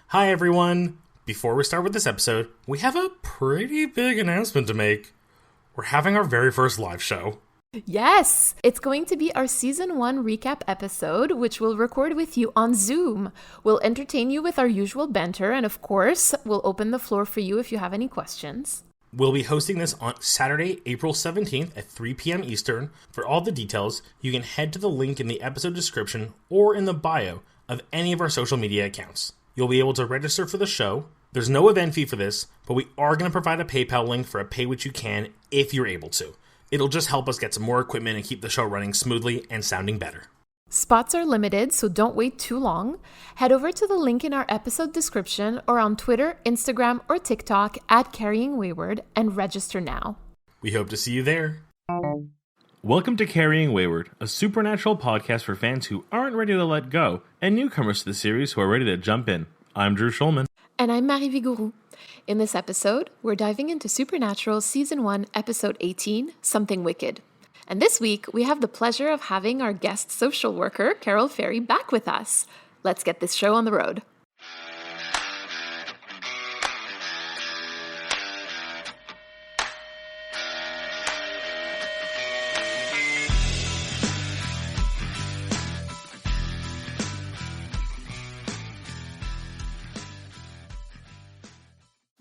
Hi everyone! Before we start with this episode, we have a pretty big announcement to make. We're having our very first live show. Yes! It's going to be our Season 1 recap episode, which we'll record with you on Zoom. We'll entertain you with our usual banter, and of course, we'll open the floor for you if you have any questions. We'll be hosting this on Saturday, April 17th at 3 p.m. Eastern. For all the details, you can head to the link in the episode description or in the bio of any of our social media accounts. You'll be able to register for the show. There's no event fee for this, but we are going to provide a PayPal link for a pay what you can if you're able to. It'll just help us get some more equipment and keep the show running smoothly and sounding better. Spots are limited, so don't wait too long. Head over to the link in our episode description or on Twitter, Instagram, or TikTok at Carrying Wayward and register now. We hope to see you there. Welcome to Carrying Wayward, a supernatural podcast for fans who aren't ready to let go and newcomers to the series who are ready to jump in. I'm Drew Schulman. And I'm Marie Vigourou. In this episode, we're diving into Supernatural Season 1, Episode 18, Something Wicked. And this week, we have the pleasure of having our guest social worker, Carol Ferry, back with us. Let's get this show on the road.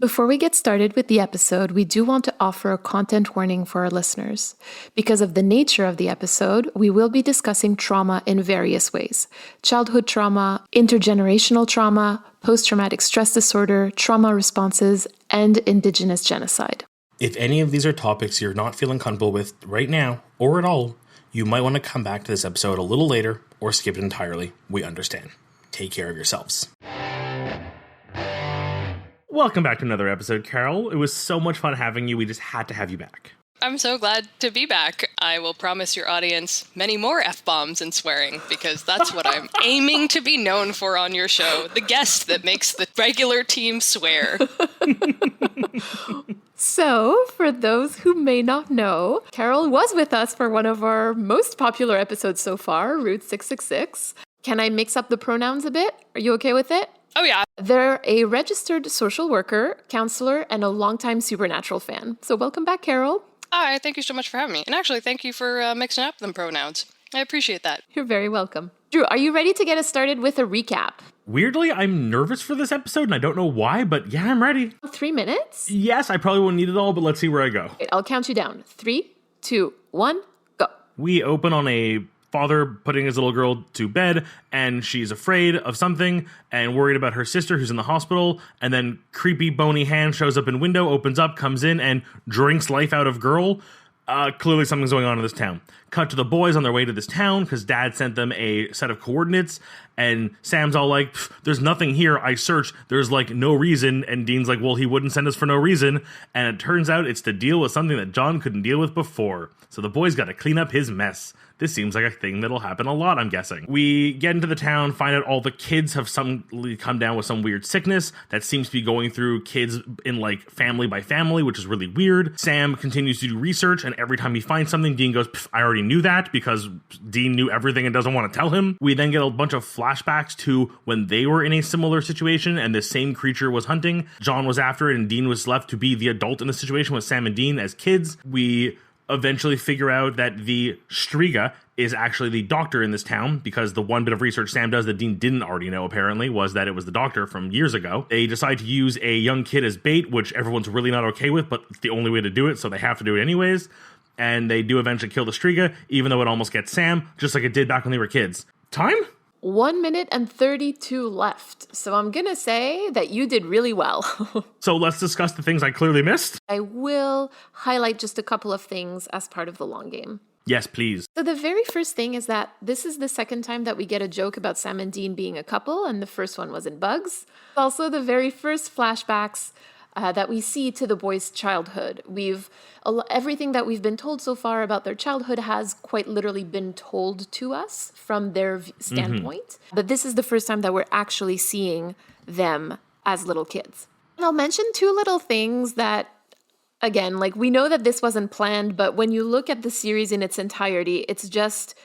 Before we get started with the episode, we do want to offer a content warning for our listeners. Because of the nature of the episode, we will be discussing trauma in various ways. Childhood trauma, intergenerational trauma, post-traumatic stress disorder, trauma responses, and indigenous genocide. If any of these are topics you're not feeling comfortable with right now, or at all, you might want to come back to this episode a little later or skip it entirely. We understand. Take care of yourselves. Welcome back to another episode, Carol. It was so much fun having you. We just had to have you back. I'm so glad to be back. I will promise your audience many more F-bombs and swearing, because that's what I'm aiming to be known for on your show. The guest that makes the regular team swear. So, for those who may not know, Carol was with us for one of our most popular episodes so far, Route 666. Can I mix up the pronouns a bit? Are you okay with it? Oh, yeah. They're a registered social worker, counselor, and a longtime Supernatural fan. So welcome back, Carol. Hi, thank you so much for having me. And actually, thank you for mixing up them pronouns. I appreciate that. You're very welcome. Drew, are you ready to get us started with a recap? Weirdly, I'm nervous for this episode, and I don't know why, but yeah, I'm ready. 3 minutes? Yes, I probably won't need it all, but let's see where I go. Okay, I'll count you down. 3, 2, 1, go. We open on a father putting his little girl to bed, and she's afraid of something and worried about her sister who's in the hospital, and then creepy bony hand shows up in window, opens up, comes in, and drinks life out of girl. Clearly something's going on in this town. Cut to the boys on their way to this town because dad sent them a set of coordinates, and Sam's all like, there's nothing here, I searched, there's like no reason, and Dean's like, well, he wouldn't send us for no reason, and it turns out it's to deal with something that John couldn't deal with before. So the boys gotta clean up his mess. This seems like a thing that'll happen a lot, I'm guessing. We get into the town, find out all the kids have suddenly come down with some weird sickness that seems to be going through kids in like family by family, which is really weird. Sam continues to do research, and every time he finds something, Dean goes, I already knew that, because Dean knew everything and doesn't want to tell him. We then get a bunch of flashbacks to when they were in a similar situation and the same creature was hunting. John was after it, and Dean was left to be the adult in the situation with Sam and Dean as kids. We eventually figure out that the Striga is actually the doctor in this town, because the one bit of research Sam does that Dean didn't already know apparently was that it was the doctor from years ago. They decide to use a young kid as bait, which everyone's really not okay with, but it's the only way to do it, so they have to do it anyways. And they do eventually kill the Striga, even though it almost gets Sam, just like it did back when they were kids. Time? 1 minute and 32 left. So I'm going to say that you did really well. So let's discuss the things I clearly missed. I will highlight just a couple of things as part of the long game. Yes, please. So the very first thing is that this is the second time that we get a joke about Sam and Dean being a couple, and the first one was in Bugs. Also, the very first flashbacks that we see to the boys' childhood. Everything that we've been told so far about their childhood has quite literally been told to us from their standpoint. Mm-hmm. But this is the first time that we're actually seeing them as little kids. And I'll mention 2 little things that, again, like, we know that this wasn't planned, but when you look at the series in its entirety, it's just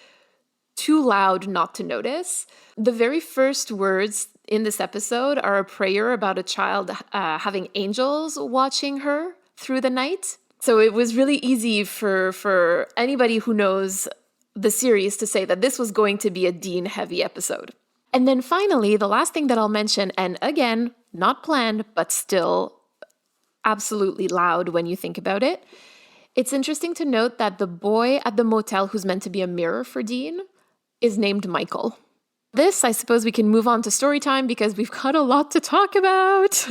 too loud not to notice. The very first words in this episode are a prayer about a child having angels watching her through the night. So it was really easy for anybody who knows the series to say that this was going to be a Dean-heavy episode. And then finally, the last thing that I'll mention, and again, not planned, but still absolutely loud when you think about it, it's interesting to note that the boy at the motel who's meant to be a mirror for Dean is named Michael. This, I suppose we can move on to story time because we've got a lot to talk about.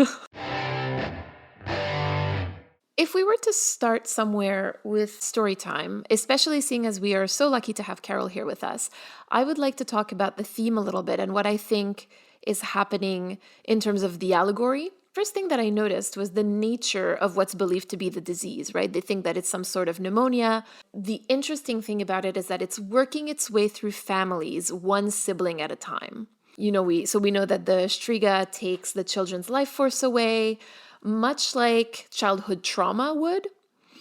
If we were to start somewhere with story time, especially seeing as we are so lucky to have Carol here with us, I would like to talk about the theme a little bit and what I think is happening in terms of the allegory. First thing that I noticed was the nature of what's believed to be the disease, right? They think that it's some sort of pneumonia. The interesting thing about it is that it's working its way through families, one sibling at a time. We know that the Striga takes the children's life force away, much like childhood trauma would.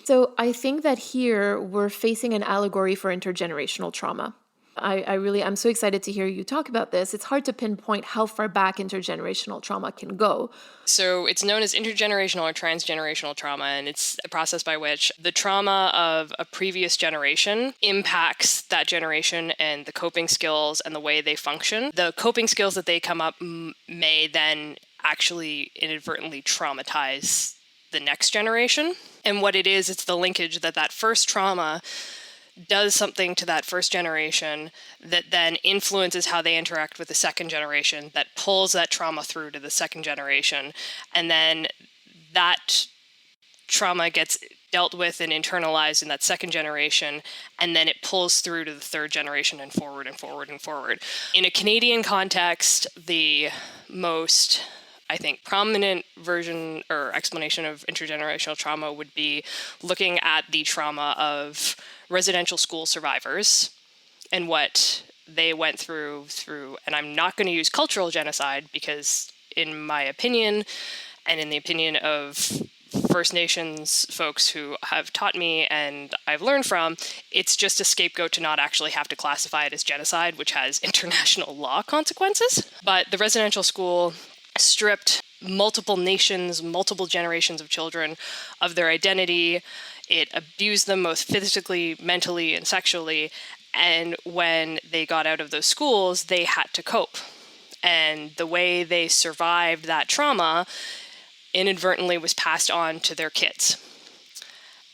So I think that here we're facing an allegory for intergenerational trauma. I'm so excited to hear you talk about this. It's hard to pinpoint how far back intergenerational trauma can go. So it's known as intergenerational or transgenerational trauma, and it's a process by which the trauma of a previous generation impacts that generation and the coping skills and the way they function. The coping skills that they come up may then actually inadvertently traumatize the next generation. And what it is, it's the linkage that first trauma does something to that first generation that then influences how they interact with the second generation, that pulls that trauma through to the second generation. And then that trauma gets dealt with and internalized in that second generation, and then it pulls through to the third generation and forward and forward and forward. In a Canadian context, the most, I think, prominent version or explanation of intergenerational trauma would be looking at the trauma of residential school survivors and what they went through, and I'm not going to use cultural genocide because in my opinion, and in the opinion of First Nations folks who have taught me and I've learned from, it's just a scapegoat to not actually have to classify it as genocide, which has international law consequences. But the residential school stripped multiple nations, multiple generations of children of their identity. It abused them both physically, mentally, and sexually. And when they got out of those schools, they had to cope. And the way they survived that trauma inadvertently was passed on to their kids.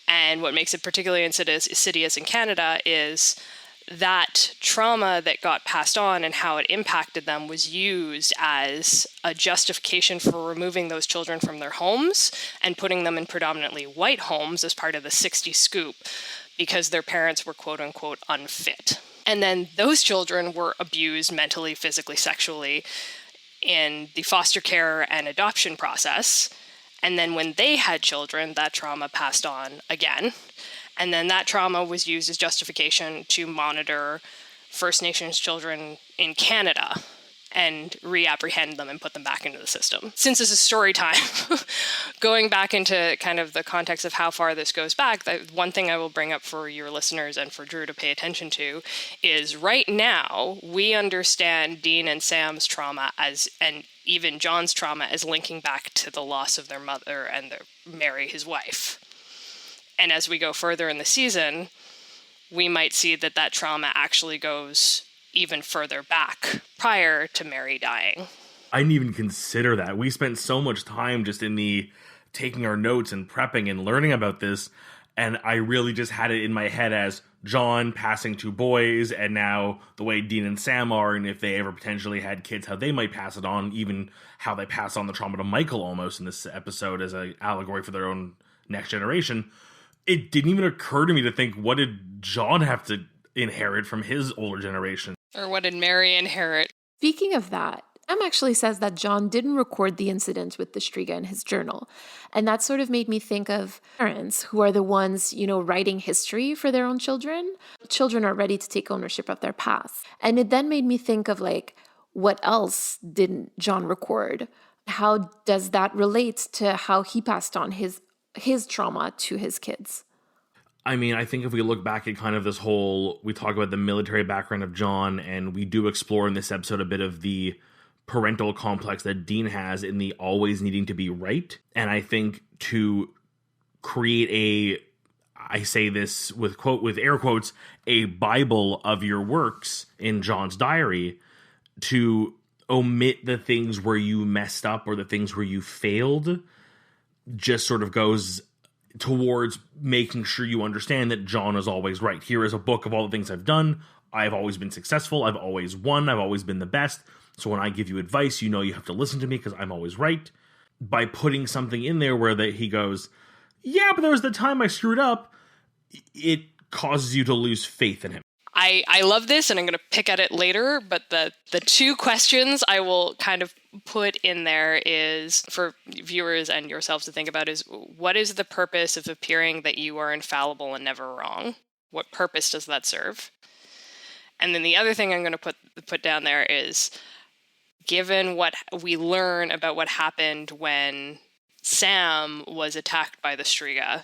And what makes it particularly insidious in Canada is that trauma that got passed on and how it impacted them was used as a justification for removing those children from their homes and putting them in predominantly white homes as part of the 60s scoop because their parents were quote unquote unfit. And then those children were abused mentally, physically, sexually in the foster care and adoption process. And then when they had children, that trauma passed on again. And then that trauma was used as justification to monitor First Nations children in Canada and reapprehend them and put them back into the system. Since this is story time, going back into kind of the context of how far this goes back, the one thing I will bring up for your listeners and for Drew to pay attention to is right now we understand Dean and Sam's trauma and even John's trauma as linking back to the loss of their mother and Mary, his wife. And as we go further in the season, we might see that trauma actually goes even further back prior to Mary dying. I didn't even consider that. We spent so much time just in the taking our notes and prepping and learning about this, and I really just had it in my head as John passing to boys, and now the way Dean and Sam are, and if they ever potentially had kids, how they might pass it on, even how they pass on the trauma to Michael almost in this episode as an allegory for their own next generation. It didn't even occur to me to think, what did John have to inherit from his older generation? Or what did Mary inherit? Speaking of that, Sam actually says that John didn't record the incident with the Striga in his journal. And that sort of made me think of parents who are the ones, writing history for their own children. Children are ready to take ownership of their past. And it then made me think of what else didn't John record? How does that relate to how he passed on his trauma to his kids? I mean, I think if we look back at kind of this whole, we talk about the military background of John, and we do explore in this episode a bit of the parental complex that Dean has in the always needing to be right. And I think to create I say this with air quotes, a Bible of your works in John's diary, to omit the things where you messed up or the things where you failed, just sort of goes towards making sure you understand that John is always right. Here is a book of all the things I've done. I've always been successful. I've always won. I've always been the best. So when I give you advice, you know you have to listen to me because I'm always right. By putting something in there where he goes, yeah, but there was the time I screwed up, it causes you to lose faith in him. I love this, and I'm going to pick at it later, but the two questions I will kind of put in there is, for viewers and yourselves to think about, is what is the purpose of appearing that you are infallible and never wrong? What purpose does that serve? And then the other thing I'm going to put down there is, given what we learn about what happened when Sam was attacked by the Striga,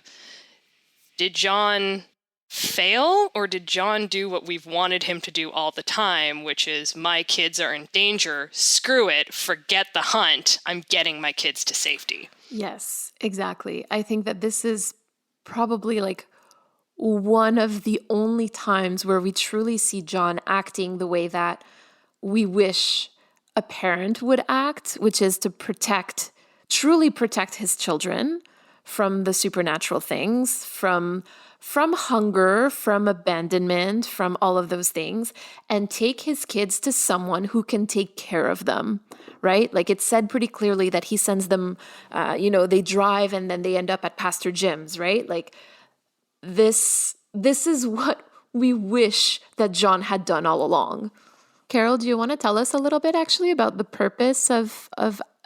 did John fail, or did John do what we've wanted him to do all the time, which is, my kids are in danger, screw it, forget the hunt, I'm getting my kids to safety? Yes, exactly. I think that this is probably like one of the only times where we truly see John acting the way that we wish a parent would act, which is to truly protect his children from the supernatural things, from hunger, from abandonment, from all of those things, and take his kids to someone who can take care of them, right? Like, it's said pretty clearly that he sends them, they drive and then they end up at Pastor Jim's, right? Like, this is what we wish that John had done all along. Carol, do you want to tell us a little bit actually about the purpose of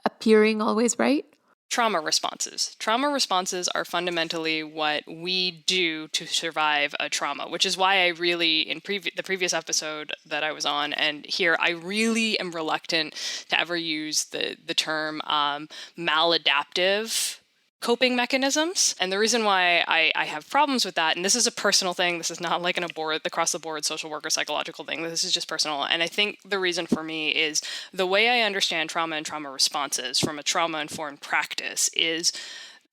appearing always right? Trauma responses. Trauma responses are fundamentally what we do to survive a trauma, which is why I really, in the previous episode that I was on, and here, I really am reluctant to ever use the term maladaptive coping mechanisms. And the reason why I have problems with that, and this is a personal thing, this is not like across the board social work or psychological thing, this is just personal. And I think the reason for me is the way I understand trauma and trauma responses from a trauma-informed practice is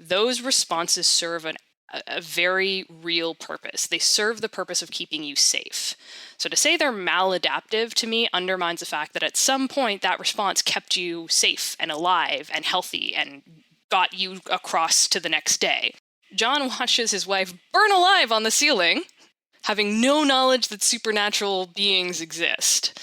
those responses serve a very real purpose. They serve the purpose of keeping you safe. So to say they're maladaptive to me undermines the fact that at some point that response kept you safe and alive and healthy and got you across to the next day. John watches his wife burn alive on the ceiling, having no knowledge that supernatural beings exist,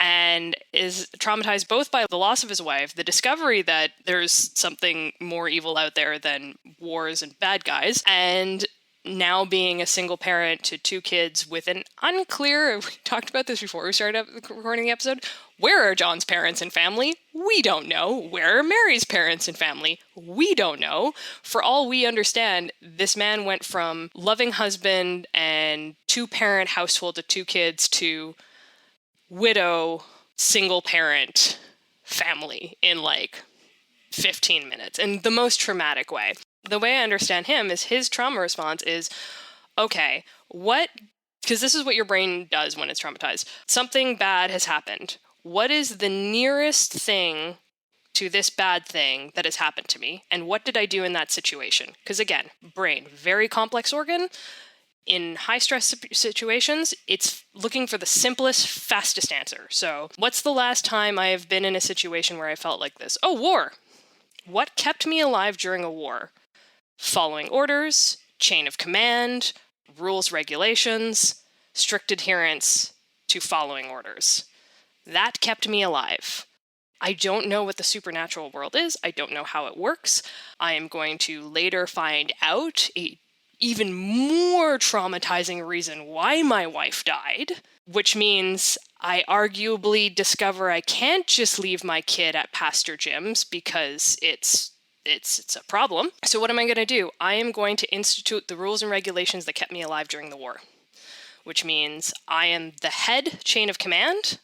and is traumatized both by the loss of his wife, the discovery that there's something more evil out there than wars and bad guys, and now being a single parent to two kids with an unclear, we talked about this before we started recording the episode, where are John's parents and family? We don't know. Where are Mary's parents and family? We don't know. For all we understand, this man went from loving husband and two-parent household to two kids to widow, single parent family in like 15 minutes in the most traumatic way. The way I understand him is his trauma response is, okay, because this is what your brain does when it's traumatized. Something bad has happened. What is the nearest thing to this bad thing that has happened to me? And what did I do in that situation? Because again, brain, very complex organ. In high-stress situations, it's looking for the simplest, fastest answer. So, what's the last time I have been in a situation where I felt like this? Oh, war. What kept me alive during a war? Following orders, chain of command, rules, regulations, strict adherence to following orders. That kept me alive. I don't know what the supernatural world is. I don't know how it works. I am going to later find out a even more traumatizing reason why my wife died, which means I arguably discover I can't just leave my kid at Pastor Jim's because it's a problem. So what am I going to do? I am going to institute the rules and regulations that kept me alive during the war, which means I am the head chain of command.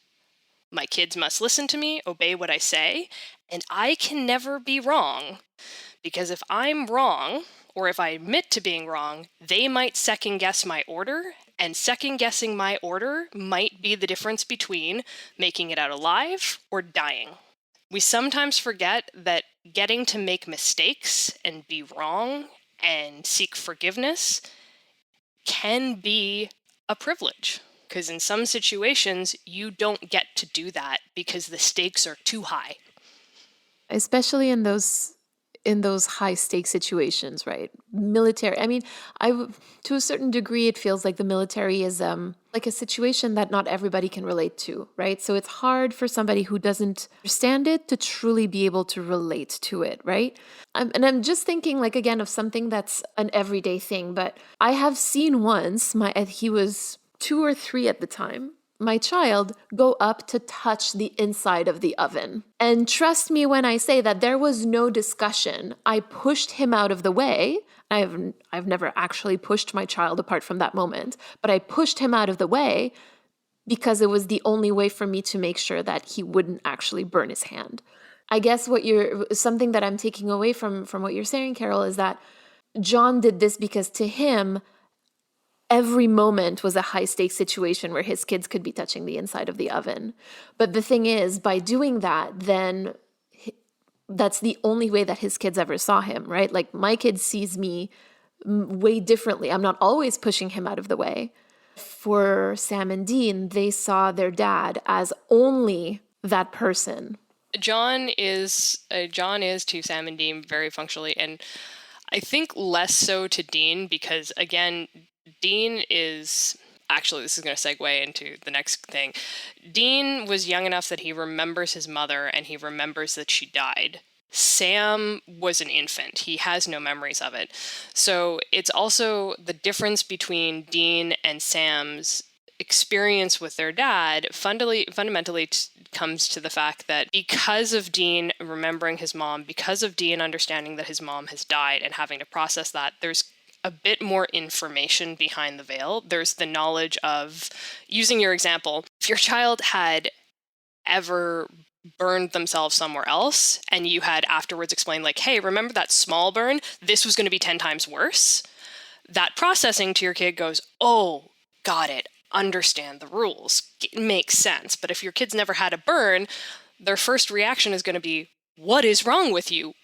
My kids must listen to me, obey what I say, and I can never be wrong, because if I'm wrong, or if I admit to being wrong, they might second guess my order, And second guessing my order might be the difference between making it out alive or dying. We sometimes forget that getting to make mistakes and be wrong and seek forgiveness can be a privilege. Because in some situations, you don't get to do that because the stakes are too high. Especially in those high stake situations, right? Military. I mean, to a certain degree, it feels like the military is like a situation that not everybody can relate to, right? So it's hard for somebody who doesn't understand it to truly be able to relate to it, right? And I'm just thinking, like, again, of something that's an everyday thing. But I have seen once, he was 2 or 3 at the time, my child go up to touch the inside of the oven. And trust me when I say that there was no discussion. I pushed him out of the way. I've never actually pushed my child apart from that moment, but I pushed him out of the way because it was the only way for me to make sure that he wouldn't actually burn his hand. I guess something that I'm taking away from what you're saying, Carol, is that John did this because to him, every moment was a high-stakes situation where his kids could be touching the inside of the oven. But the thing is, by doing that, then that's the only way that his kids ever saw him, right? Like, my kid sees me way differently. I'm not always pushing him out of the way. For Sam and Dean, they saw their dad as only that person. John is to Sam and Dean very functionally, and I think less so to Dean because, again, Dean is... Actually, this is going to segue into the next thing. Dean was young enough that he remembers his mother and he remembers that she died. Sam was an infant. He has no memories of it. So it's also the difference between Dean and Sam's experience with their dad fundamentally comes to the fact that because of Dean remembering his mom, because of Dean understanding that his mom has died and having to process that, there's a bit more information behind the veil. There's the knowledge of, using your example, if your child had ever burned themselves somewhere else and you had afterwards explained, like, hey, remember that small burn? This was going to be 10 times worse. That processing to your kid goes, oh, got it. Understand the rules. It makes sense. But if your kid's never had a burn, their first reaction is going to be, what is wrong with you?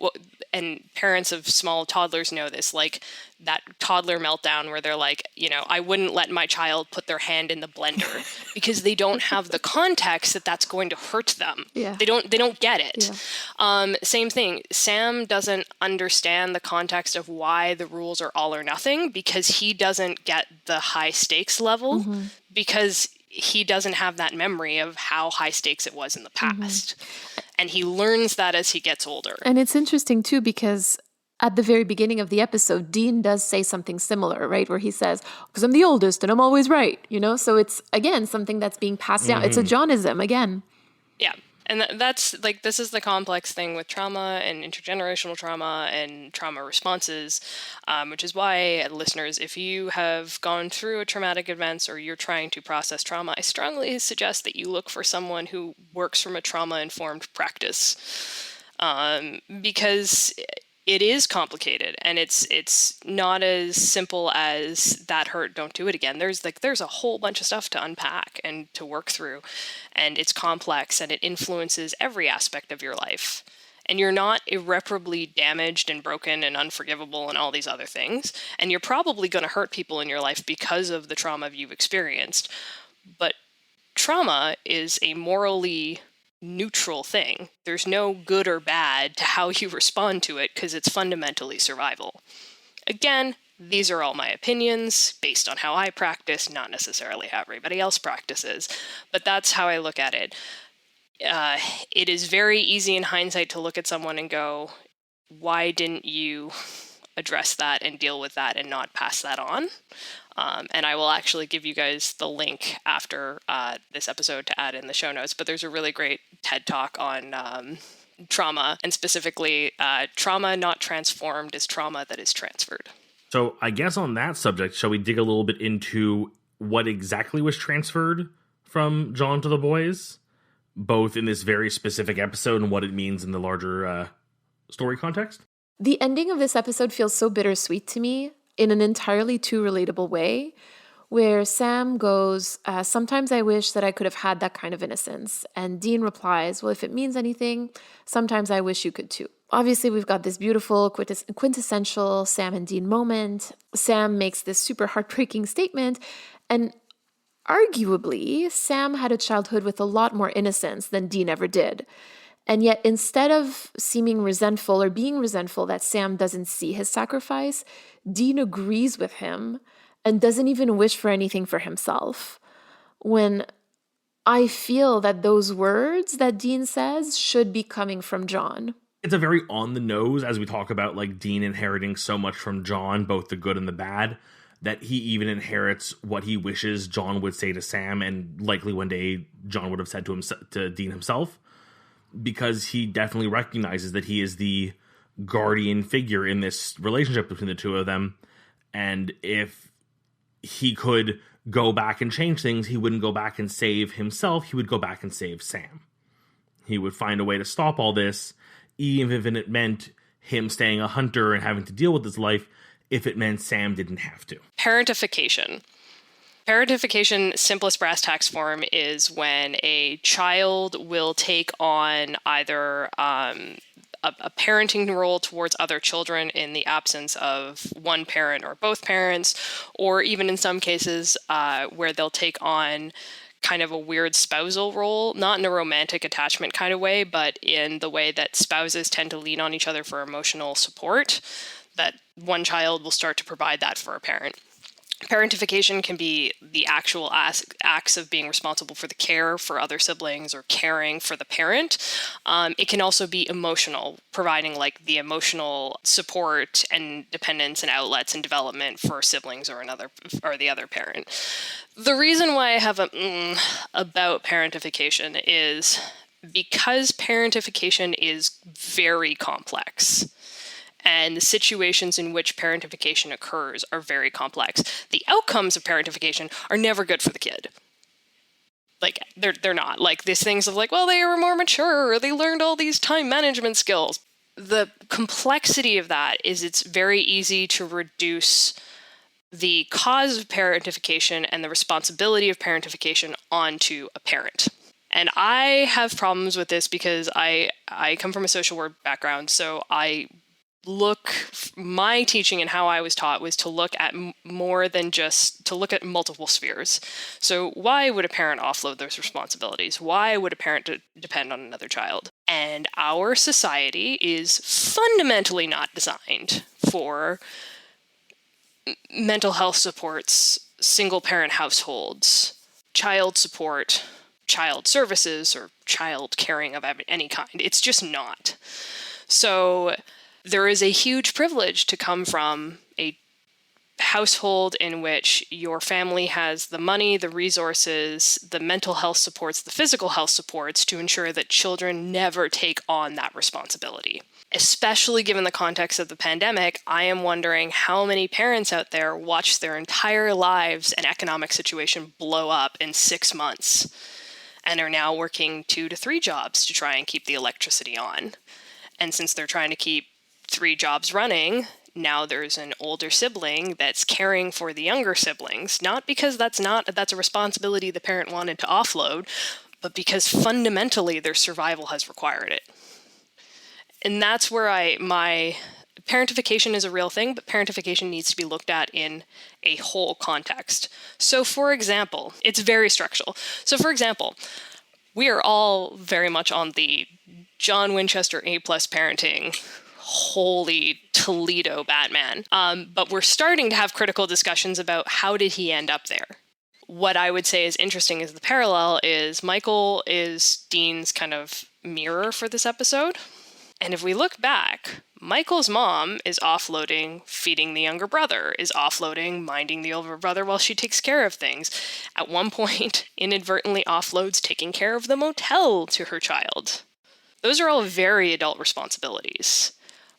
And parents of small toddlers know this, like that toddler meltdown where they're like, I wouldn't let my child put their hand in the blender because they don't have the context that that's going to hurt them. Yeah. They don't get it. Yeah. Same thing. Sam doesn't understand the context of why the rules are all or nothing because he doesn't get the high stakes level because he doesn't have that memory of how high stakes it was in the past. And he learns that as he gets older. And it's interesting, too, because at the very beginning of the episode, Dean does say something similar, right? Where he says, because I'm the oldest and I'm always right, So it's, again, something that's being passed down. It's a Johnism, again. Yeah. And that's, like, this is the complex thing with trauma and intergenerational trauma and trauma responses, which is why, listeners, if you have gone through a traumatic event or you're trying to process trauma, I strongly suggest that you look for someone who works from a trauma-informed practice, because it is complicated and it's not as simple as that hurt, don't do it again. There's a whole bunch of stuff to unpack and to work through, and it's complex and it influences every aspect of your life. And you're not irreparably damaged and broken and unforgivable and all these other things. And you're probably going to hurt people in your life because of the trauma you've experienced. But trauma is a morally neutral thing. There's no good or bad to how you respond to it because it's fundamentally survival. Again, these are all my opinions based on how I practice, not necessarily how everybody else practices, but that's how I look at it. It is very easy in hindsight to look at someone and go, why didn't you address that and deal with that and not pass that on? And I will actually give you guys the link after this episode to add in the show notes. But there's a really great TED Talk on trauma, and specifically trauma not transformed is trauma that is transferred. So I guess on that subject, shall we dig a little bit into what exactly was transferred from John to the boys, both in this very specific episode and what it means in the larger story context? The ending of this episode feels so bittersweet to me, in an entirely too relatable way, where Sam goes, sometimes I wish that I could have had that kind of innocence. And Dean replies, well, if it means anything, sometimes I wish you could too. Obviously, we've got this beautiful quintessential Sam and Dean moment. Sam makes this super heartbreaking statement, and arguably, Sam had a childhood with a lot more innocence than Dean ever did. And yet, instead of seeming resentful or being resentful that Sam doesn't see his sacrifice, Dean agrees with him and doesn't even wish for anything for himself. When I feel that those words that Dean says should be coming from John. It's a very on the nose as we talk about like Dean inheriting so much from John, both the good and the bad, that he even inherits what he wishes John would say to Sam, and likely one day John would have said to Dean himself, because he definitely recognizes that he is the guardian figure in this relationship between the two of them. And if he could go back and change things, he wouldn't go back and save himself. He would go back and save Sam. He would find a way to stop all this, even if it meant him staying a hunter and having to deal with his life, if it meant Sam didn't have to. Parentification. Parentification, simplest brass tacks form, is when a child will take on either a parenting role towards other children in the absence of one parent or both parents, or even in some cases where they'll take on kind of a weird spousal role, not in a romantic attachment kind of way, but in the way that spouses tend to lean on each other for emotional support, that one child will start to provide that for a parent. Parentification can be the actual acts of being responsible for the care for other siblings or caring for the parent. It can also be emotional, providing like the emotional support and dependence and outlets and development for siblings or the other parent. The reason why I have about parentification is because parentification is very complex. And the situations in which parentification occurs are very complex. The outcomes of parentification are never good for the kid. Like, they're not. Like, these things of like, well, they were more mature, or they learned all these time management skills. The complexity of that is it's very easy to reduce the cause of parentification and the responsibility of parentification onto a parent. And I have problems with this because I come from a social work background, so my teaching and how I was taught was to look at more than just to look at multiple spheres. So why would a parent offload those responsibilities? Why would a parent depend on another child? And our society is fundamentally not designed for mental health supports, single parent households, child support, child services, or child caring of any kind. It's just not. So there is a huge privilege to come from a household in which your family has the money, the resources, the mental health supports, the physical health supports to ensure that children never take on that responsibility. Especially given the context of the pandemic, I am wondering how many parents out there watched their entire lives and economic situation blow up in 6 months and are now working 2 to 3 jobs to try and keep the electricity on. And since they're trying to keep 3 jobs running, now there's an older sibling that's caring for the younger siblings, not because that's a responsibility the parent wanted to offload, but because fundamentally their survival has required it. And that's where my parentification is a real thing, but parentification needs to be looked at in a whole context. So for example, it's very structural. So for example, we are all very much on the John Winchester A+ parenting, holy Toledo Batman. But we're starting to have critical discussions about how did he end up there. What I would say is interesting is the parallel is Michael is Dean's kind of mirror for this episode. And if we look back, Michael's mom is offloading feeding the younger brother, is offloading minding the older brother while she takes care of things. At one point, inadvertently offloads taking care of the motel to her child. Those are all very adult responsibilities.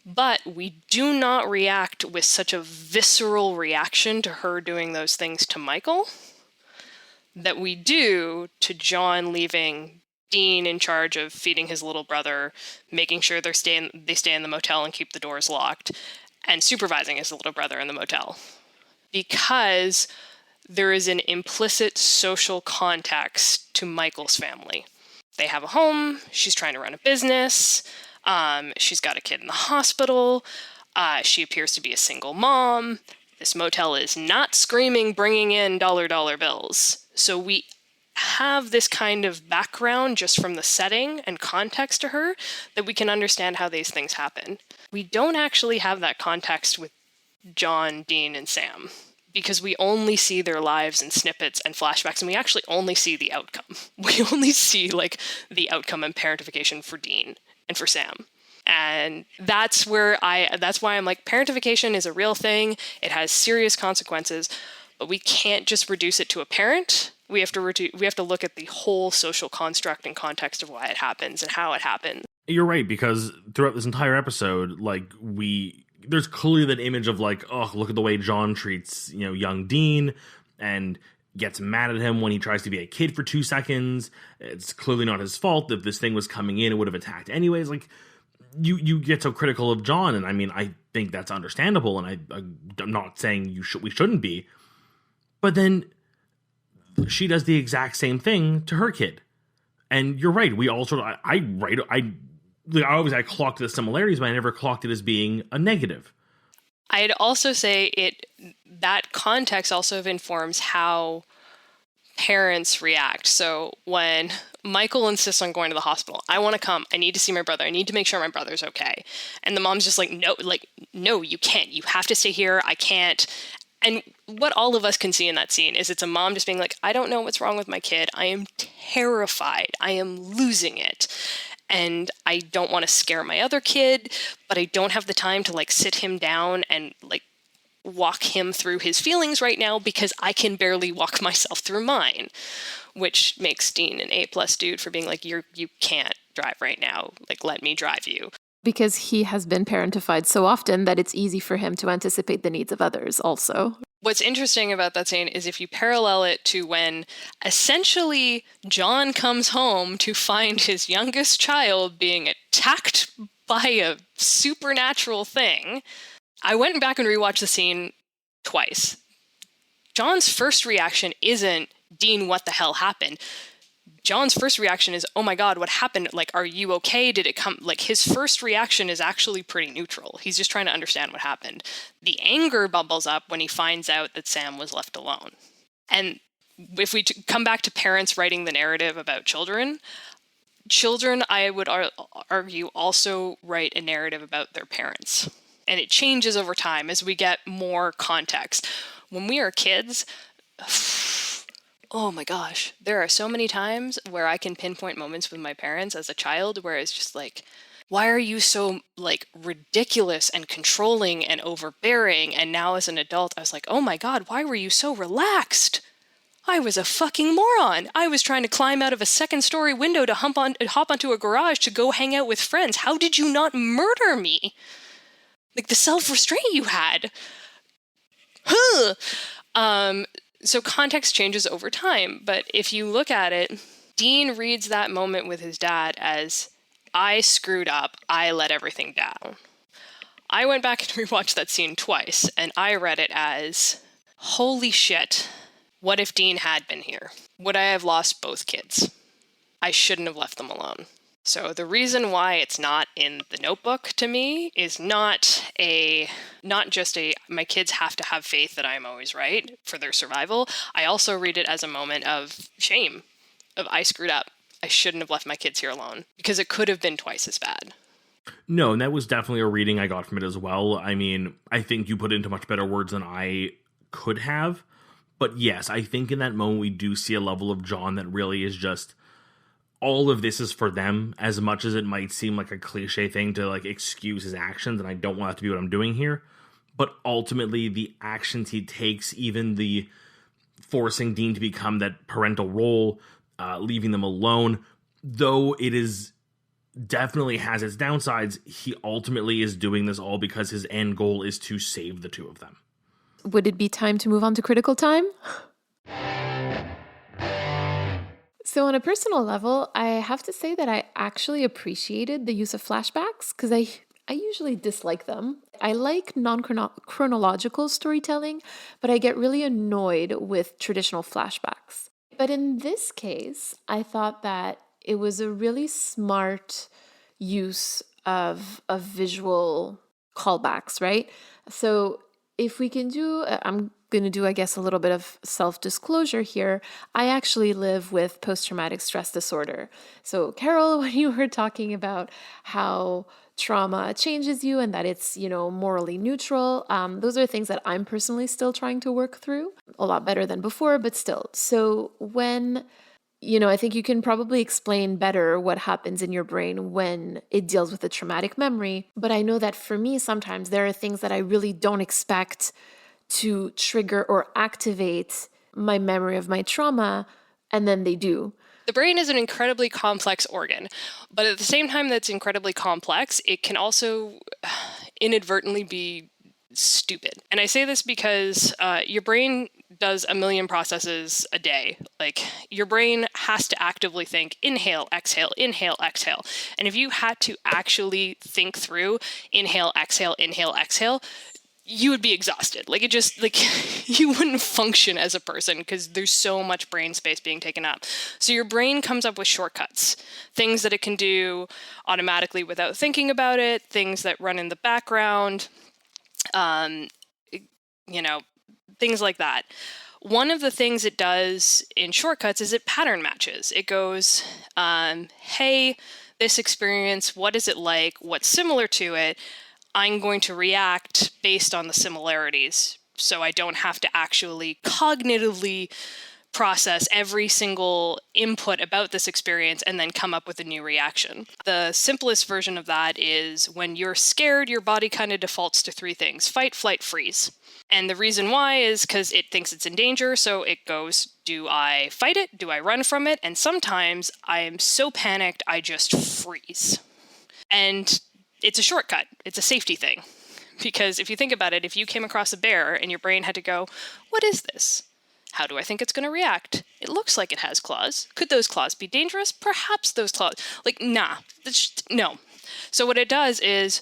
But we do not react with such a visceral reaction to her doing those things to Michael that we do to John leaving Dean in charge of feeding his little brother, making sure they stay in the motel and keep the doors locked, and supervising his little brother in the motel. Because there is an implicit social context to Michael's family. They have a home. She's trying to run a business. She's got a kid in the hospital. She appears to be a single mom. This motel is not screaming, bringing in dollar bills. So we have this kind of background just from the setting and context to her that we can understand how these things happen. We don't actually have that context with John, Dean, and Sam, because we only see their lives in snippets and flashbacks, and we actually only see the outcome. We only see like the outcome and parentification for Dean and for Sam. And that's why I'm like, parentification is a real thing. It has serious consequences, but we can't just reduce it to a parent. We have to look at the whole social construct and context of why it happens and how it happens. You're right, because throughout this entire episode, like, there's clearly that image of like, oh, look at the way John treats, young Dean, and gets mad at him when he tries to be a kid for 2 seconds. It's clearly not his fault. If this thing was coming in, it would have attacked anyways. Like, you get so critical of John, and I mean, I think that's understandable, and I'm not saying we shouldn't be. But then she does the exact same thing to her kid. And you're right, we all sort of, I clocked the similarities, but I never clocked it as being a negative. I'd also say that context also informs how parents react. So when Michael insists on going to the hospital, I want to come, I need to see my brother, I need to make sure my brother's okay. And the mom's just like, no, you can't. You have to stay here. I can't. And what all of us can see in that scene is it's a mom just being like, I don't know what's wrong with my kid. I am terrified. I am losing it. And I don't want to scare my other kid, but I don't have the time to like sit him down and like walk him through his feelings right now because I can barely walk myself through mine, which makes Dean an A+ dude for being like, you can't drive right now. Like, let me drive you. Because he has been parentified so often that it's easy for him to anticipate the needs of others also. What's interesting about that scene is if you parallel it to when essentially John comes home to find his youngest child being attacked by a supernatural thing. I went back and rewatched the scene twice. John's first reaction isn't, Dean, what the hell happened? John's first reaction is, oh my God, what happened? Like, are you okay? Did it come? Like, his first reaction is actually pretty neutral. He's just trying to understand what happened. The anger bubbles up when he finds out that Sam was left alone. And if we come back to parents writing the narrative about children, I would argue, also write a narrative about their parents. And it changes over time as we get more context. When we are kids, oh my gosh, there are so many times where I can pinpoint moments with my parents as a child where it's just like, why are you so like ridiculous and controlling and overbearing? And now as an adult, I was like, oh my God, why were you so relaxed? I was a fucking moron. I was trying to climb out of a second-story window to hop onto a garage to go hang out with friends. How did you not murder me? Like, the self-restraint you had. So context changes over time, but if you look at it, Dean reads that moment with his dad as, I screwed up, I let everything down. I went back and rewatched that scene twice, and I read it as, holy shit, what if Dean had been here? Would I have lost both kids? I shouldn't have left them alone. So the reason why it's not in the Notebook to me is not just my kids have to have faith that I'm always right for their survival. I also read it as a moment of shame, of I screwed up. I shouldn't have left my kids here alone because it could have been twice as bad. No, and that was definitely a reading I got from it as well. I mean, I think you put it into much better words than I could have. But yes, I think in that moment we do see a level of John that really is just, all of this is for them, as much as it might seem like a cliche thing to like excuse his actions, and I don't want that to be what I'm doing here. But ultimately, the actions he takes, even the forcing Dean to become that parental role, leaving them alone, though it is definitely has its downsides, he ultimately is doing this all because his end goal is to save the two of them. Would it be time to move on to critical time? So on a personal level, I have to say that I actually appreciated the use of flashbacks because I usually dislike them. I like non-chronological storytelling, but I get really annoyed with traditional flashbacks. But in this case, I thought that it was a really smart use of visual callbacks, right? So if we can do, I'm going to do, I guess, a little bit of self-disclosure here. I actually live with post-traumatic stress disorder. So Carol, when you were talking about how trauma changes you and that it's, morally neutral, those are things that I'm personally still trying to work through. A lot better than before, but still. So when I think you can probably explain better what happens in your brain when it deals with a traumatic memory. But I know that for me, sometimes there are things that I really don't expect to trigger or activate my memory of my trauma, and then they do. The brain is an incredibly complex organ, but at the same time that's incredibly complex, it can also inadvertently be stupid. And I say this because your brain does a million processes a day. Like, your brain has to actively think, inhale, exhale, inhale, exhale. And if you had to actually think through inhale, exhale, you would be exhausted. Like, it just, you wouldn't function as a person because there's so much brain space being taken up. So your brain comes up with shortcuts, things that it can do automatically without thinking about it, things that run in the background, things like that. One of the things it does in shortcuts is it pattern matches. It goes, hey, this experience, what is it like? What's similar to it? I'm going to react based on the similarities, so I don't have to actually cognitively process every single input about this experience and then come up with a new reaction. The simplest version of that is when you're scared, your body kind of defaults to three things: fight, flight, freeze. And the reason why is because it thinks it's in danger, so it goes, do I fight it? Do I run from it? And sometimes I am so panicked, I just freeze. And it's a shortcut. It's a safety thing. Because if you think about it, if you came across a bear and your brain had to go, what is this? How do I think it's going to react? It looks like it has claws. Could those claws be dangerous? Perhaps those claws. Nah. No. So what it does is,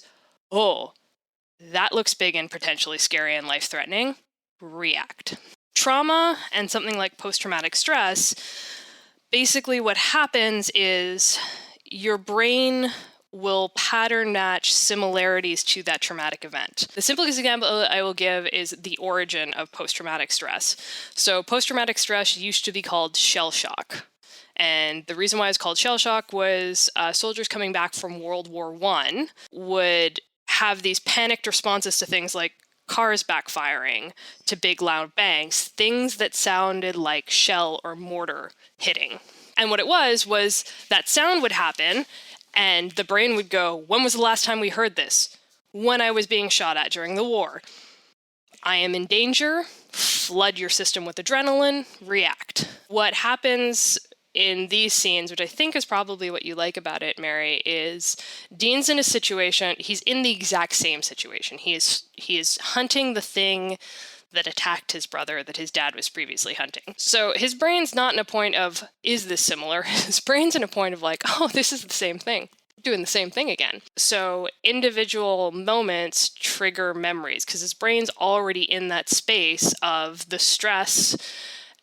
oh, that looks big and potentially scary and life-threatening. React. Trauma and something like post-traumatic stress, basically what happens is your brain will pattern match similarities to that traumatic event. The simplest example I will give is the origin of post-traumatic stress. So post-traumatic stress used to be called shell shock. And the reason why it's called shell shock was soldiers coming back from World War I would have these panicked responses to things like cars backfiring, to big loud bangs, things that sounded like shell or mortar hitting. And what it was that sound would happen, and the brain would go, when was the last time we heard this? When I was being shot at during the war. I am in danger. Flood your system with adrenaline. React. What happens in these scenes, which I think is probably what you like about it, Mary, is Dean's in a situation, he's in the exact same situation. He is hunting the thing that attacked his brother that his dad was previously hunting. So his brain's not in a point of, is this similar? His brain's in a point of like, oh, this is the same thing. Doing the same thing again. So individual moments trigger memories because his brain's already in that space of the stress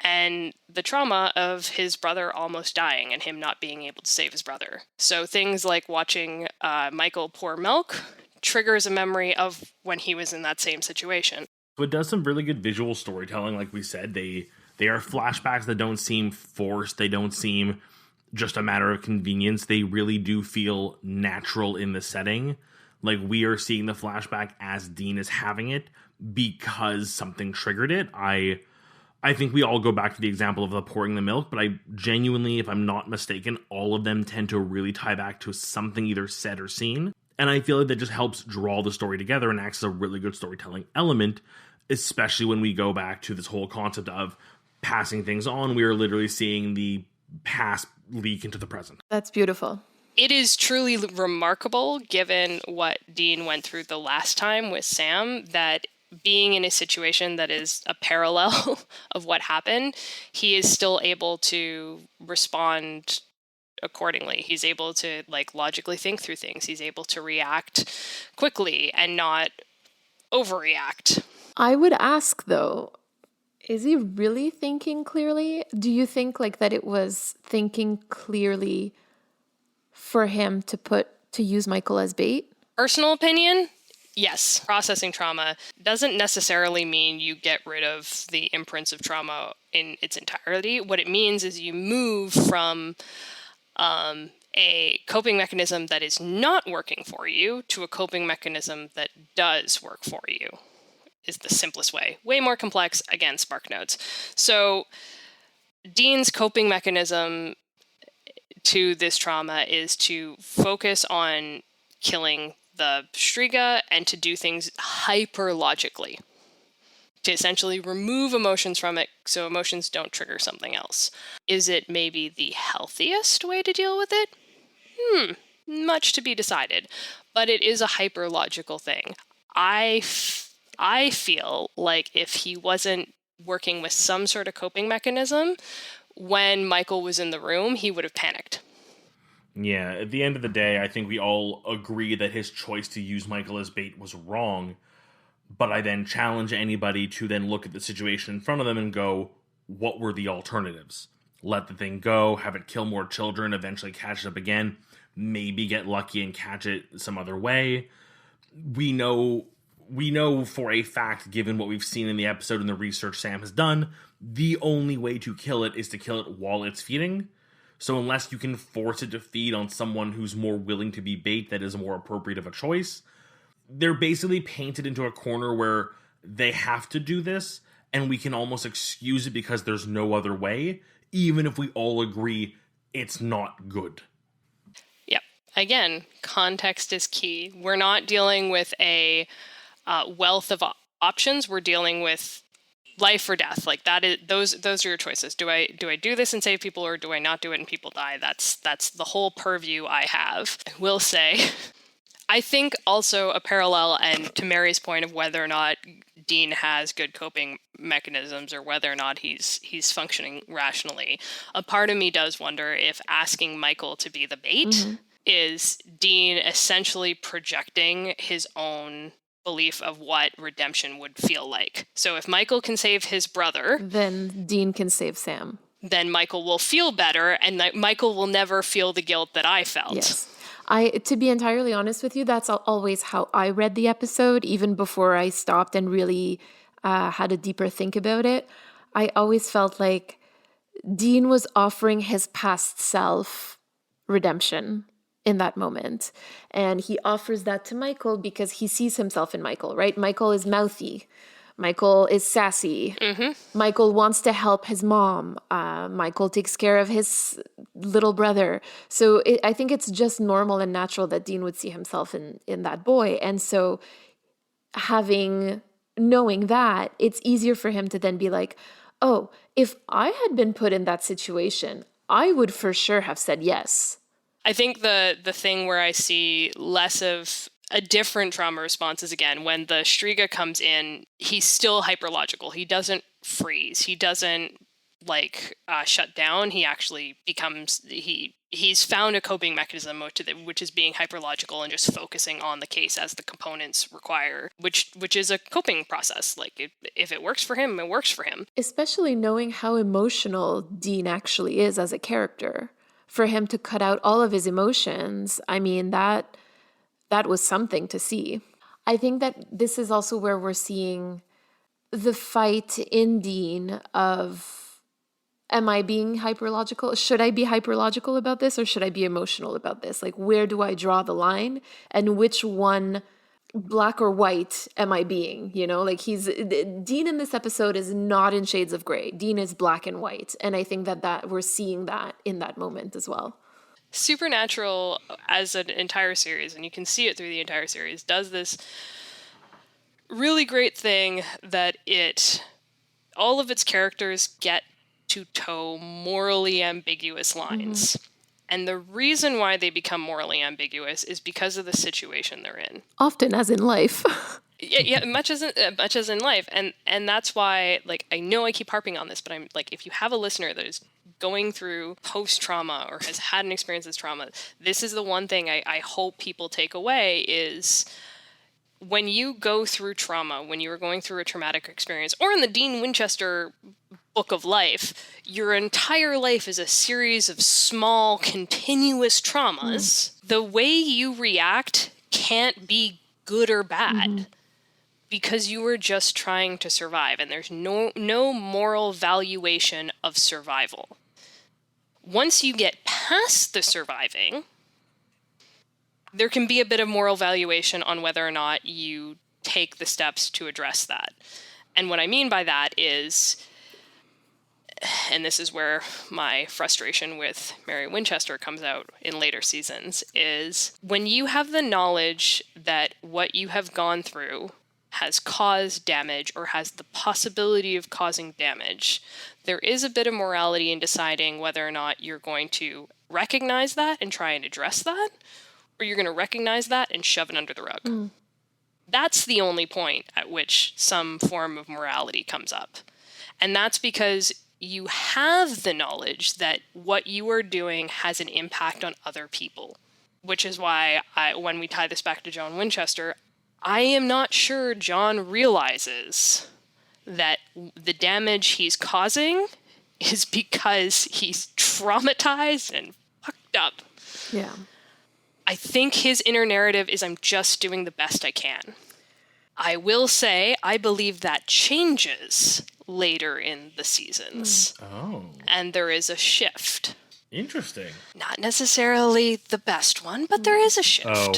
and the trauma of his brother almost dying and him not being able to save his brother. So things like watching Michael pour milk triggers a memory of when he was in that same situation. So it does some really good visual storytelling, like we said. They are flashbacks that don't seem forced. They don't seem just a matter of convenience. They really do feel natural in the setting. Like, we are seeing the flashback as Dean is having it because something triggered it. I think we all go back to the example of the pouring the milk, but I genuinely, if I'm not mistaken, all of them tend to really tie back to something either said or seen. And I feel like that just helps draw the story together and acts as a really good storytelling element, especially when we go back to this whole concept of passing things on. We are literally seeing the past leak into the present. That's beautiful. It is truly remarkable, given what Dean went through the last time with Sam, that being in a situation that is a parallel of what happened, he is still able to respond accordingly. He's able to like logically think through things. He's able to react quickly and not overreact. I would ask though, is he really thinking clearly? Do you think like that it was thinking clearly for him to use Michael as bait? Personal opinion? Yes. Processing trauma doesn't necessarily mean you get rid of the imprints of trauma in its entirety. What it means is you move from a coping mechanism that is not working for you to a coping mechanism that does work for you, is the simplest way. Way more complex, again, spark notes. So Dean's coping mechanism to this trauma is to focus on killing the Striga and to do things hyper logically, to essentially remove emotions from it so emotions don't trigger something else. Is it maybe the healthiest way to deal with it? Much to be decided, but it is a hyper logical thing. I feel like if he wasn't working with some sort of coping mechanism, when Michael was in the room, he would have panicked. Yeah, at the end of the day, I think we all agree that his choice to use Michael as bait was wrong, but I then challenge anybody to then look at the situation in front of them and go, what were the alternatives? Let the thing go, have it kill more children, eventually catch it up again, maybe get lucky and catch it some other way. We know for a fact, given what we've seen in the episode and the research Sam has done, the only way to kill it is to kill it while it's feeding. So unless you can force it to feed on someone who's more willing to be bait, that is more appropriate of a choice, they're basically painted into a corner where they have to do this, and we can almost excuse it because there's no other way, even if we all agree it's not good. Yep. Again, context is key. We're not dealing with a wealth of options. We're dealing with life or death. Like that is those are your choices. Do I do this and save people, or do I not do it and people die? That's the whole purview I have. I will say, I think also a parallel, and to Mary's point of whether or not Dean has good coping mechanisms or whether or not he's functioning rationally, a part of me does wonder if asking Michael to be the bait is Dean essentially projecting his own belief of what redemption would feel like. So if Michael can save his brother, then Dean can save Sam. Then Michael will feel better, and Michael will never feel the guilt that I felt. Yes. To be entirely honest with you, that's always how I read the episode, even before I stopped and really had a deeper think about it. I always felt like Dean was offering his past self redemption in that moment. And he offers that to Michael because he sees himself in Michael, right? Michael is mouthy. Michael is sassy. Michael wants to help his mom. Michael takes care of his little brother. So I think it's just normal and natural that Dean would see himself in that boy. And so knowing that, it's easier for him to then be like, oh, if I had been put in that situation, I would for sure have said yes. I think the thing where I see less of a different trauma response is, again, when the Striga comes in, he's still hyperlogical. He doesn't freeze. He doesn't shut down. He actually becomes, he's found a coping mechanism which is being hyperlogical and just focusing on the case as the components require, which is a coping process. Like if it works for him, it works for him. Especially knowing how emotional Dean actually is as a character. For him to cut out all of his emotions, I mean, that was something to see. I think that this is also where we're seeing the fight in Dean of, am I being hyperlogical? Should I be hyperlogical about this, or should I be emotional about this? Like, where do I draw the line, and which one, black or white, am I being? You know, like Dean in this episode is not in shades of gray. Dean is black and white. And I think that we're seeing that in that moment as well. Supernatural as an entire series, and you can see it through the entire series, does this really great thing that all of its characters get to toe morally ambiguous lines. And the reason why they become morally ambiguous is because of the situation they're in. Often, as in life. Yeah, much as in life. And that's why, like, I know I keep harping on this, but I'm like, if you have a listener that is going through post-trauma or has had an experience as trauma, this is the one thing I hope people take away is when you go through trauma, when you are going through a traumatic experience, or in the Dean Winchester book of life, your entire life is a series of small, continuous traumas. The way you react can't be good or bad because you are just trying to survive, and there's no moral valuation of survival. Once you get past the surviving, there can be a bit of moral valuation on whether or not you take the steps to address that. And what I mean by that is, and this is where my frustration with Mary Winchester comes out in later seasons, is when you have the knowledge that what you have gone through has caused damage or has the possibility of causing damage, there is a bit of morality in deciding whether or not you're going to recognize that and try and address that, or you're going to recognize that and shove it under the rug. That's the only point at which some form of morality comes up. And that's because you have the knowledge that what you are doing has an impact on other people, which is why when we tie this back to John Winchester, I am not sure John realizes that the damage he's causing is because he's traumatized and fucked up. Yeah. I think his inner narrative is, I'm just doing the best I can. I will say, I believe that changes later in the seasons. Oh. And there is a shift. Interesting. Not necessarily the best one, but there is a shift. Oh.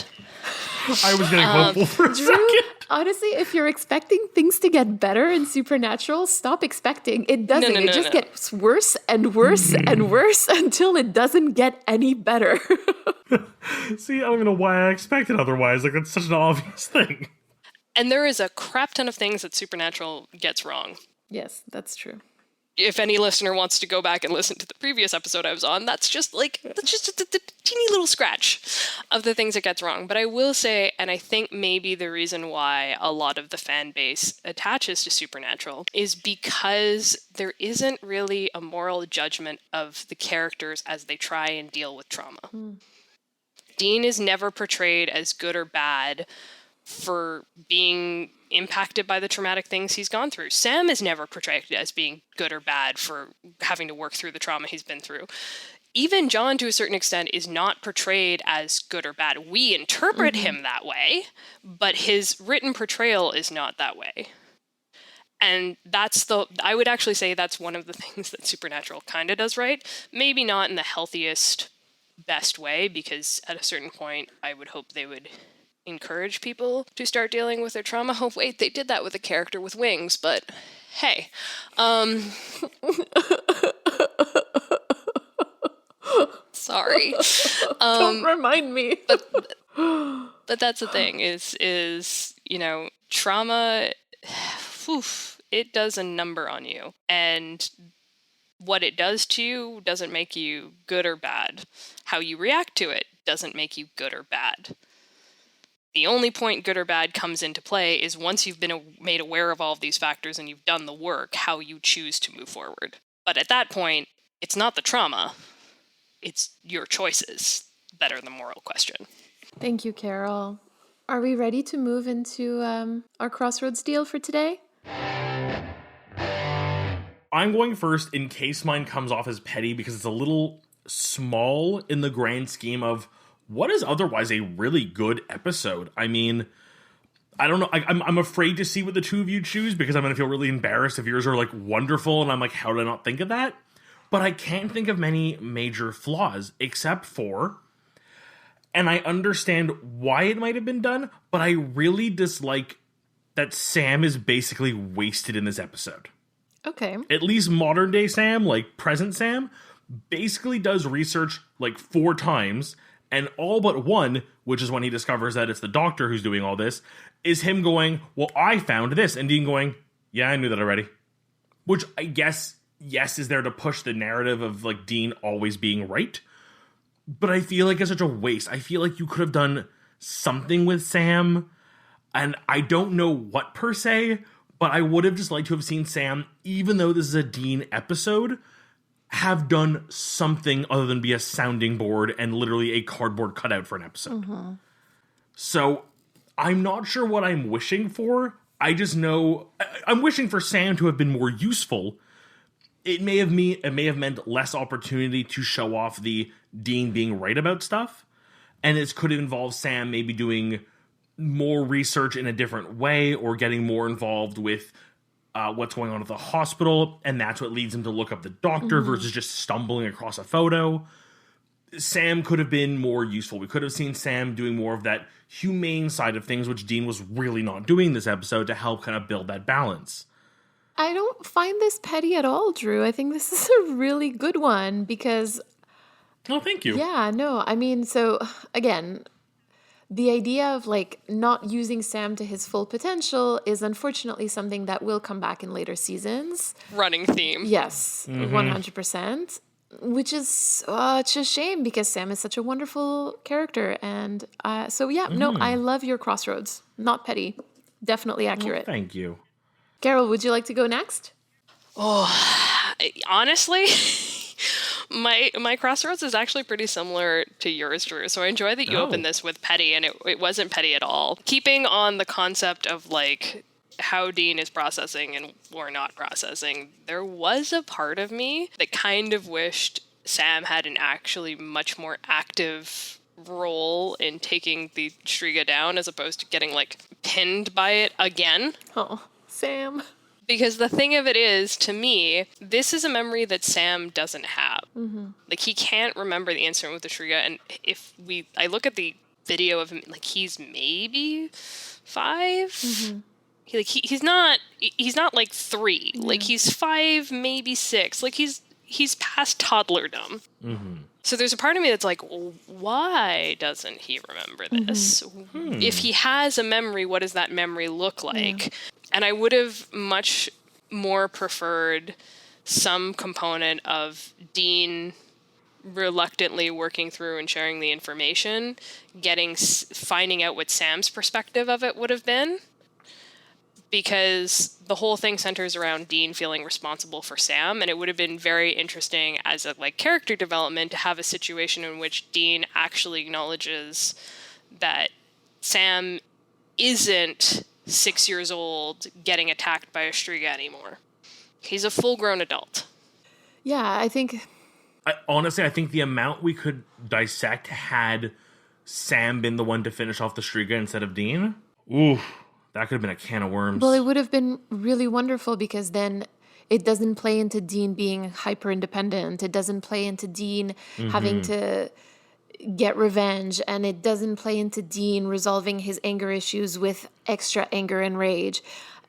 I was getting hopeful for a second. Honestly, if you're expecting things to get better in Supernatural, stop expecting. It doesn't. It just gets worse and worse and worse until it doesn't get any better. See, I don't even know why I expected otherwise. Like, that's such an obvious thing. And there is a crap ton of things that Supernatural gets wrong. Yes, that's true. If any listener wants to go back and listen to the previous episode I was on, that's just a teeny little scratch of the things it gets wrong. But I will say, and I think maybe the reason why a lot of the fan base attaches to Supernatural is because there isn't really a moral judgment of the characters as they try and deal with trauma. Dean is never portrayed as good or bad for being impacted by the traumatic things he's gone through. Sam is never portrayed as being good or bad for having to work through the trauma he's been through. Even John, to a certain extent, is not portrayed as good or bad. We interpret him that way, but his written portrayal is not that way. And I would actually say that's one of the things that Supernatural kind of does right. Maybe not in the healthiest, best way, because at a certain point, I would hope they would encourage people to start dealing with their trauma. Oh, wait, they did that with a character with wings, but hey. Sorry. Don't remind me. But that's the thing, is trauma, it does a number on you. And what it does to you doesn't make you good or bad. How you react to it doesn't make you good or bad. The only point good or bad comes into play is once you've been made aware of all of these factors and you've done the work, how you choose to move forward. But at that point, it's not the trauma, it's your choices that are the moral question. Thank you, Carol. Are we ready to move into our Crossroads deal for today? I'm going first in case mine comes off as petty because it's a little small in the grand scheme of what is otherwise a really good episode. I mean, I don't know. I'm afraid to see what the two of you choose because I'm going to feel really embarrassed if yours are like wonderful and I'm like, how did I not think of that? But I can't think of many major flaws except for, and I understand why it might have been done, but I really dislike that Sam is basically wasted in this episode. Okay. At least modern day Sam, like present Sam, basically does research like 4 times. And all but one, which is when he discovers that it's the doctor who's doing all this, is him going, well, I found this. And Dean going, yeah, I knew that already. Which I guess, yes, is there to push the narrative of like Dean always being right. But I feel like it's such a waste. I feel like you could have done something with Sam. And I don't know what per se, but I would have just liked to have seen Sam, even though this is a Dean episode, have done something other than be a sounding board and literally a cardboard cutout for an episode. So I'm not sure what I'm wishing for. I just know I'm wishing for Sam to have been more useful. It may have meant less opportunity to show off the Dean being right about stuff. And this could have involved Sam maybe doing more research in a different way or getting more involved with what's going on at the hospital, and that's what leads him to look up the doctor versus just stumbling across a photo. Sam could have been more useful. We could have seen Sam doing more of that humane side of things, which Dean was really not doing this episode, to help kind of build that balance. I don't find this petty at all, Drew. I think this is a really good one because... Oh, thank you. Yeah, no, I mean, so again... The idea of like not using Sam to his full potential is unfortunately something that will come back in later seasons. Running theme. Yes, 100%. Which is such a shame because Sam is such a wonderful character. And no, I love your crossroads. Not petty. Definitely accurate. Well, thank you. Carol, would you like to go next? Oh, honestly... My crossroads is actually pretty similar to yours, Drew. So I enjoy that you opened this with petty, and it wasn't petty at all. Keeping on the concept of like how Dean is processing and or not processing, there was a part of me that kind of wished Sam had an actually much more active role in taking the Striga down as opposed to getting like pinned by it again. Oh, Sam. Because the thing of it is, to me, this is a memory that Sam doesn't have. Like, he can't remember the incident with the Striga, and I look at the video of him, like, he's maybe 5? He's not like 3. Yeah. Like, he's 5, maybe 6. Like, he's past toddlerdom. So there's a part of me that's like, well, why doesn't he remember this? If he has a memory, what does that memory look like? And I would have much more preferred some component of Dean reluctantly working through and sharing the information, finding out what Sam's perspective of it would have been. Because the whole thing centers around Dean feeling responsible for Sam, and it would have been very interesting as a like character development to have a situation in which Dean actually acknowledges that Sam isn't 6 years old getting attacked by a Striga anymore. He's a full-grown adult. Yeah, I think... Honestly, I think the amount we could dissect had Sam been the one to finish off the Striga instead of Dean. Ooh, that could have been a can of worms. Well, it would have been really wonderful because then it doesn't play into Dean being hyper-independent. It doesn't play into Dean having to get revenge, and it doesn't play into Dean resolving his anger issues with extra anger and rage.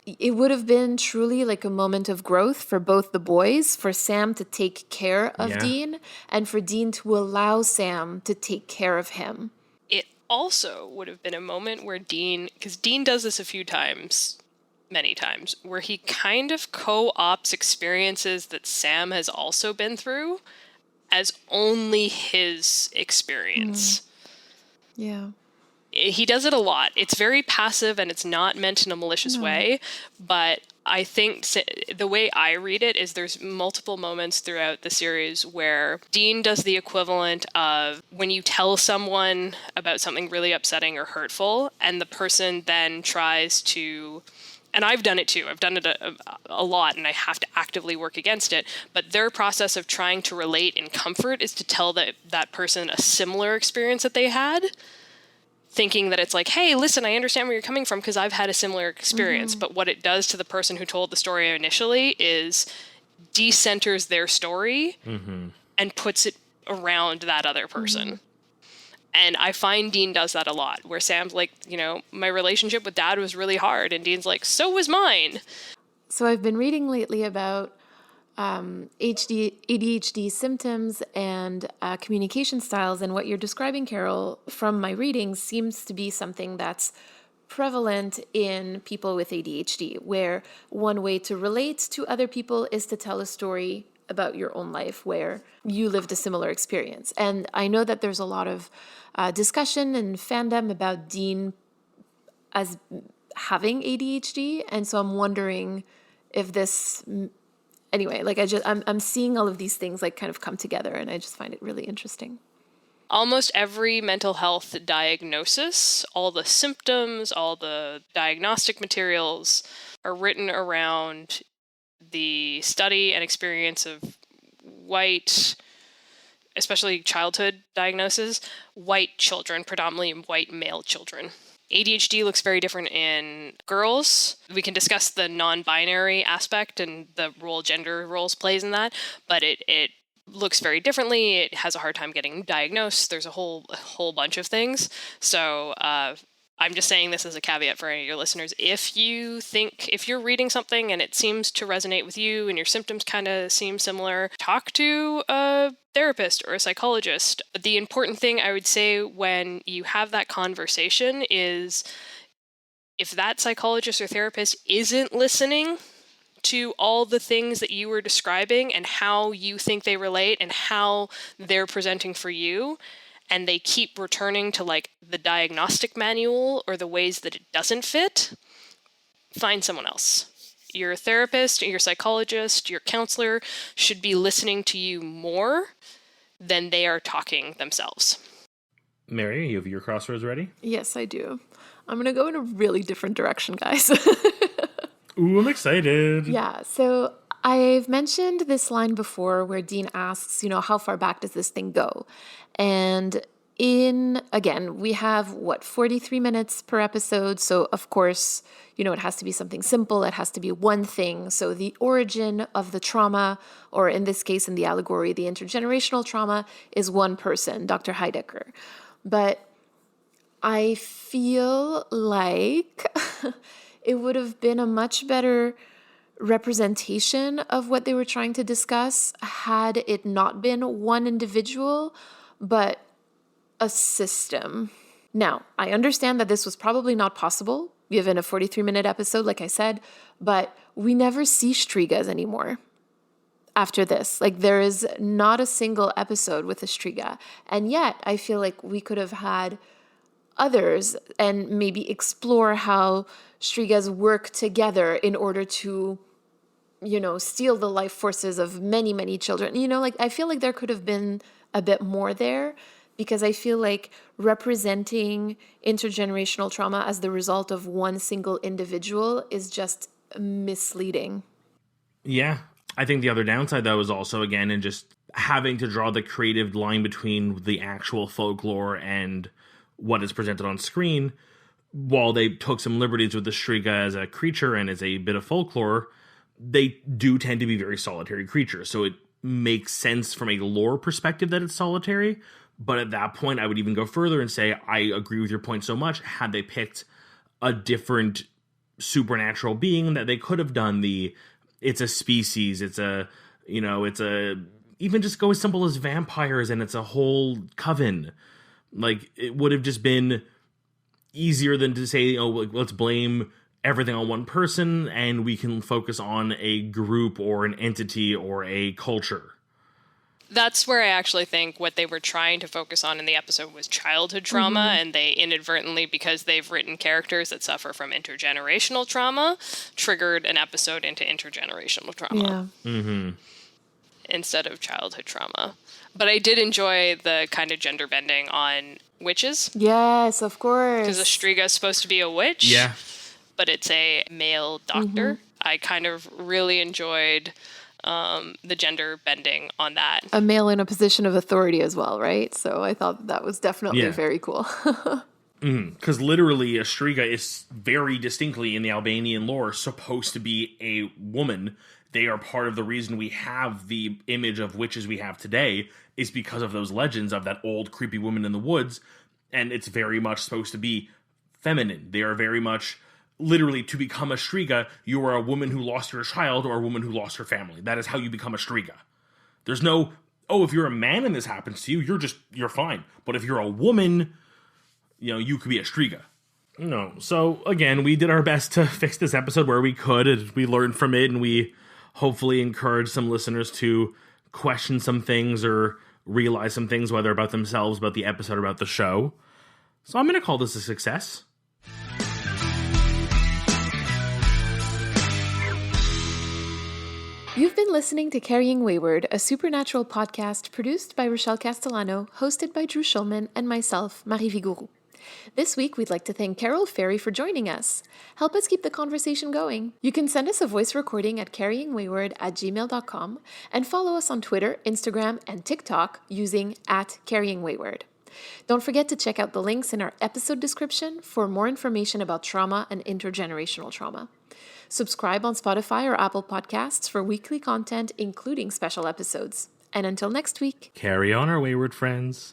It would have been truly like a moment of growth for both the boys, for Sam to take care of Dean, and for Dean to allow Sam to take care of him. It also would have been a moment where because Dean does this many times, where he kind of co-ops experiences that Sam has also been through as only his experience. Yeah. He does it a lot. It's very passive and it's not meant in a malicious way, but I think the way I read it is there's multiple moments throughout the series where Dean does the equivalent of when you tell someone about something really upsetting or hurtful and the person then tries to... And I've done it too. I've done it a lot, and I have to actively work against it. But their process of trying to relate in comfort is to tell that person a similar experience that they had, thinking that it's like, hey, listen, I understand where you're coming from because I've had a similar experience. But what it does to the person who told the story initially is decenters their story and puts it around that other person. And I find Dean does that a lot, where Sam's like, my relationship with Dad was really hard. And Dean's like, so was mine. So I've been reading lately about ADHD symptoms and communication styles. And what you're describing, Carol, from my readings seems to be something that's prevalent in people with ADHD, where one way to relate to other people is to tell a story about your own life where you lived a similar experience. And I know that there's a lot of discussion and fandom about Dean as having ADHD. And so I'm wondering if this anyway, like I'm seeing all of these things like kind of come together, and I just find it really interesting. Almost every mental health diagnosis, all the symptoms, all the diagnostic materials are written around the study and experience of white, especially childhood diagnosis, white children, predominantly white male children. ADHD looks very different in girls. We can discuss the non-binary aspect and the role gender roles plays in that, but it looks very differently. It has a hard time getting diagnosed. There's a whole bunch of things. So I'm just saying this as a caveat for any of your listeners. If you're reading something and it seems to resonate with you and your symptoms kind of seem similar, talk to a therapist or a psychologist. The important thing I would say when you have that conversation is if that psychologist or therapist isn't listening to all the things that you were describing and how you think they relate and how they're presenting for you, and they keep returning to like the diagnostic manual or the ways that it doesn't fit, find someone else. Your therapist, your psychologist, your counselor should be listening to you more than they are talking themselves. Mary, you have your crossroads ready? Yes, I do. I'm going to go in a really different direction, guys. Ooh, I'm excited. Yeah, so I've mentioned this line before where Dean asks, how far back does this thing go? And again, we have 43 minutes per episode. So of course, it has to be something simple. It has to be one thing. So the origin of the trauma, or in this case, in the allegory, the intergenerational trauma, is one person, Dr. Heidecker. But I feel like it would have been a much better representation of what they were trying to discuss had it not been one individual, but a system. Now, I understand that this was probably not possible given a 43-minute episode, like I said, but we never see Strigas anymore after this. Like, there is not a single episode with a Striga. And yet, I feel like we could have had others and maybe explore how Strigas work together in order to, steal the life forces of many, many children. I feel like there could have been a bit more there, because I feel like representing intergenerational trauma as the result of one single individual is just misleading. Yeah. I think the other downside, though, is also, again, in just having to draw the creative line between the actual folklore and what is presented on screen. While they took some liberties with the Striga as a creature and as a bit of folklore, they do tend to be very solitary creatures. So it makes sense from a lore perspective that it's solitary. But at that point, I would even go further and say, I agree with your point so much. Had they picked a different supernatural being, that they could have done it's a species, even just go as simple as vampires and it's a whole coven. Like, it would have just been easier than to say, let's blame everything on one person and we can focus on a group or an entity or a culture. That's where I actually think what they were trying to focus on in the episode was childhood trauma, and they inadvertently, because they've written characters that suffer from intergenerational trauma, triggered an episode into intergenerational trauma instead of childhood trauma. But I did enjoy the kind of gender bending on witches. Yes, of course. Because a Striga is supposed to be a witch. Yeah. But it's a male doctor. I kind of really enjoyed the gender bending on that. A male in a position of authority as well, right? So I thought that was definitely very cool. Because literally a Striga is very distinctly in the Albanian lore supposed to be a woman. They are part of the reason we have the image of witches we have today is because of those legends of that old creepy woman in the woods. And it's very much supposed to be feminine. They are very much... Literally, to become a Striga, you are a woman who lost your child or a woman who lost her family. That is how you become a Striga. There's no, if you're a man and this happens to you, you're fine. But if you're a woman, you could be a Striga. No. So, again, we did our best to fix this episode where we could, and we learned from it, and we hopefully encouraged some listeners to question some things or realize some things, whether about themselves, about the episode, or about the show. So I'm going to call this a success. You've been listening to Carrying Wayward, a supernatural podcast produced by Rochelle Castellano, hosted by Drew Schulman and myself, Marie Vigourou. This week, we'd like to thank Carol Ferry for joining us. Help us keep the conversation going. You can send us a voice recording at carryingwayward@gmail.com and follow us on Twitter, Instagram, and TikTok using @carryingwayward. Don't forget to check out the links in our episode description for more information about trauma and intergenerational trauma. Subscribe on Spotify or Apple Podcasts for weekly content, including special episodes. And until next week, Carry on, our wayward friends.